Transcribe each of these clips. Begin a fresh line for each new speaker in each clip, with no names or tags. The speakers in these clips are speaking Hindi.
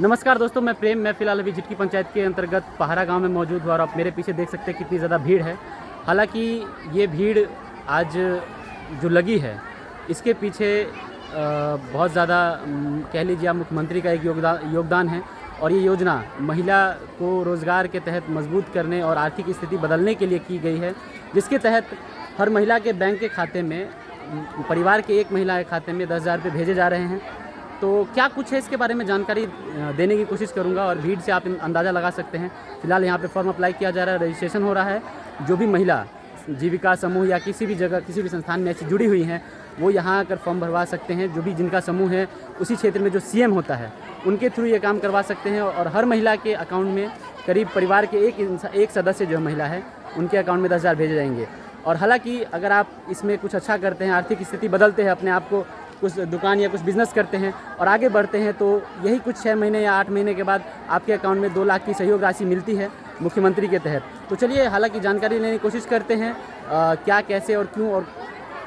नमस्कार दोस्तों, मैं प्रेम। मैं फ़िलहाल अभी झिटकी पंचायत के अंतर्गत पहाड़ा गांव में मौजूद हूँ और आप मेरे पीछे देख सकते हैं कितनी ज़्यादा भीड़ है। हालांकि ये भीड़ आज जो लगी है इसके पीछे बहुत ज़्यादा कह लीजिए आप मुख्यमंत्री का एक योगदान है। और ये योजना महिला को रोज़गार के तहत मजबूत करने और आर्थिक स्थिति बदलने के लिए की गई है, जिसके तहत हर महिला के बैंक के खाते में, परिवार के एक महिला के खाते में 10,000 रुपये भेजे जा रहे हैं। तो क्या कुछ है इसके बारे में जानकारी देने की कोशिश करूंगा और भीड़ से आप अंदाज़ा लगा सकते हैं। फ़िलहाल यहाँ पे फॉर्म अप्लाई किया जा रहा है, रजिस्ट्रेशन हो रहा है। जो भी महिला जीविका समूह या किसी भी जगह किसी भी संस्थान में ऐसी जुड़ी हुई हैं वो यहाँ आकर फॉर्म भरवा सकते हैं। जो भी जिनका समूह है उसी क्षेत्र में जो सीएम होता है उनके थ्रू ये काम करवा सकते हैं। और हर महिला के अकाउंट में करीब परिवार के एक सदस्य जो महिला है उनके अकाउंट में 10,000 भेजे जाएंगे। और हालांकि अगर आप इसमें कुछ अच्छा करते हैं, आर्थिक स्थिति बदलते हैं, अपने आप को कुछ दुकान या कुछ बिज़नेस करते हैं और आगे बढ़ते हैं, तो यही कुछ 6 महीने या 8 महीने के बाद आपके अकाउंट में 2 लाख की सहयोग राशि मिलती है मुख्यमंत्री के तहत। तो चलिए हालांकि जानकारी लेने की कोशिश करते हैं क्या, कैसे और क्यों और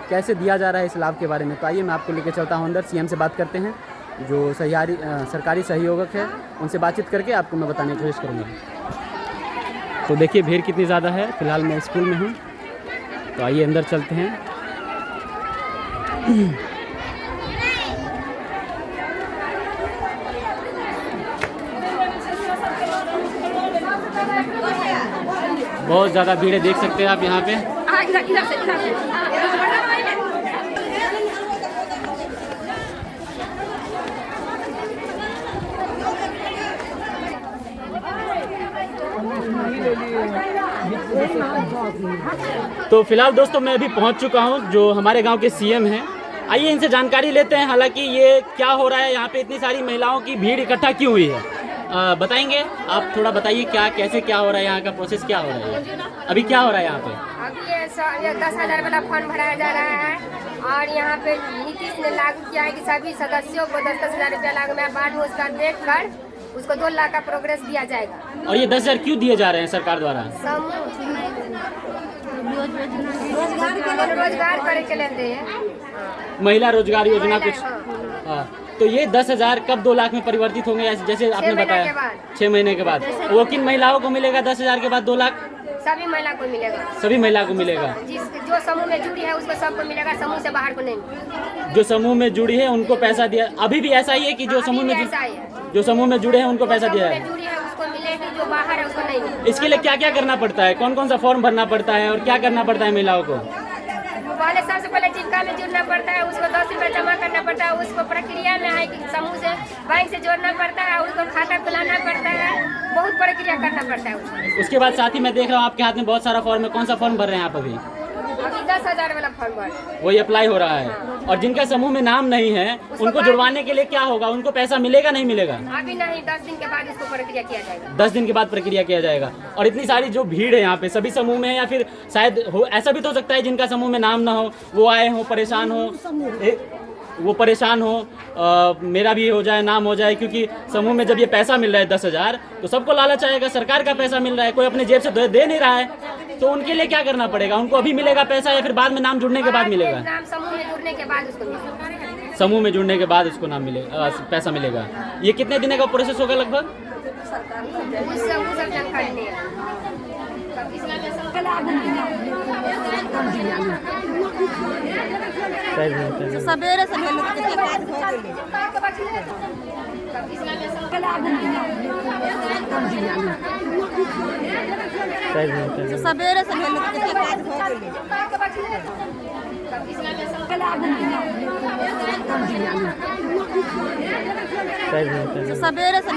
कैसे दिया जा रहा है इस लाभ के बारे में। तो आइए मैं आपको लेकर चलता हूँ अंदर। सीएम से बात करते हैं, जो सरकारी सहयोगक है उनसे बातचीत करके आपको मैं बताने की कोशिश करूँगा। तो देखिए भीड़ कितनी ज़्यादा है। फ़िलहाल मैं स्कूल में हूँ, तो आइए अंदर चलते हैं। बहुत ज़्यादा भीड़ है, देख सकते हैं आप यहाँ पे। तो फिलहाल दोस्तों मैं अभी पहुँच चुका हूँ जो हमारे गांव के सीएम हैं। आइए इनसे जानकारी लेते हैं। हालांकि ये क्या हो रहा है यहाँ पे, इतनी सारी महिलाओं की भीड़ इकट्ठा क्यों हुई है, बताएंगे आप? थोड़ा बताइए क्या, कैसे, क्या हो रहा है, यहाँ का प्रोसेस क्या हो रहा है, अभी क्या हो रहा है यहाँ पे?
अभी ये 10,000 वाला फंड भराया जा रहा है और यहाँ पे नीतीश ने लागू किया है कि सभी सदस्यों को 10,000 रुपया लागू में बाद में उसका देख कर उसको 2 लाख का प्रोग्रेस दिया जाएगा।
और ये 10,000 क्यों दिए जा रहे हैं सरकार द्वारा?
रोजगार करे के लेते हैं,
महिला रोजगार योजना कुछ। हाँ, तो ये 10,000 कब 2 लाख में परिवर्तित होंगे, जैसे आपने बताया 6 महीने के बाद? वो किन महिलाओं को मिलेगा 10,000 के बाद 2 लाख?
सभी महिला को मिलेगा।
सभी महिला को मिलेगा।
जो समूह में जुड़ी है उसको सबको मिलेगा, समूह से बाहर को नहीं।
जो समूह में जुड़ी है उनको पैसा दिया। अभी भी ऐसा ही है कि जो समूह में जुड़े हैं उनको पैसा दिया है?
उसको मिलेगी, जो बाहर है उसको नहीं।
इसके लिए क्या क्या करना पड़ता है, कौन कौन सा फॉर्म भरना पड़ता है और क्या करना पड़ता है महिलाओं को?
पहले सबसे पहले जीविका में जुड़ना पड़ता है, उसको 10 रुपये जमा करना पड़ता है। उसको प्रक्रिया में है कि समूह से बैंक से जोड़ना पड़ता है, उसको खाता खुलाना पड़ता है, बहुत प्रक्रिया करना पड़ता है।
उसके बाद साथ ही मैं देख रहा हूँ आपके हाथ में बहुत सारा फॉर्म है। कौन सा फॉर्म भर रहे हैं आप अभी?
10,000 वाला फॉर्म भर
वही अप्लाई हो रहा है। और जिनका समूह में नाम नहीं है उनको जुड़वाने के लिए क्या होगा, उनको पैसा मिलेगा नहीं मिलेगा?
अभी नहीं, 10 दिन के बाद इसको प्रक्रिया किया जाएगा।
10 दिन के बाद प्रक्रिया किया जाएगा। और इतनी सारी जो भीड़ है यहाँ पे, सभी समूह में है या फिर शायद हो, ऐसा भी तो हो सकता है जिनका समूह में नाम ना हो वो आए हो, परेशान हो, मेरा भी हो जाए, नाम हो जाए। क्योंकि समूह में जब ये पैसा मिल रहा है 10,000 तो सबको लालच आएगा, सरकार का पैसा मिल रहा है, कोई अपने जेब से दे नहीं रहा है। तो उनके लिए क्या करना पड़ेगा? उनको अभी मिलेगा पैसा या फिर बाद में नाम जुड़ने के बाद मिलेगा?
नाम समूह में जुड़ने के बाद उसको मिलेगा।
समूह में जुड़ने के बाद उसको नाम मिलेगा, पैसा मिलेगा। ये कितने दिन का प्रोसेस होगा लगभग?
सब जानकारी नहीं है।
सवेरे से सवेरे से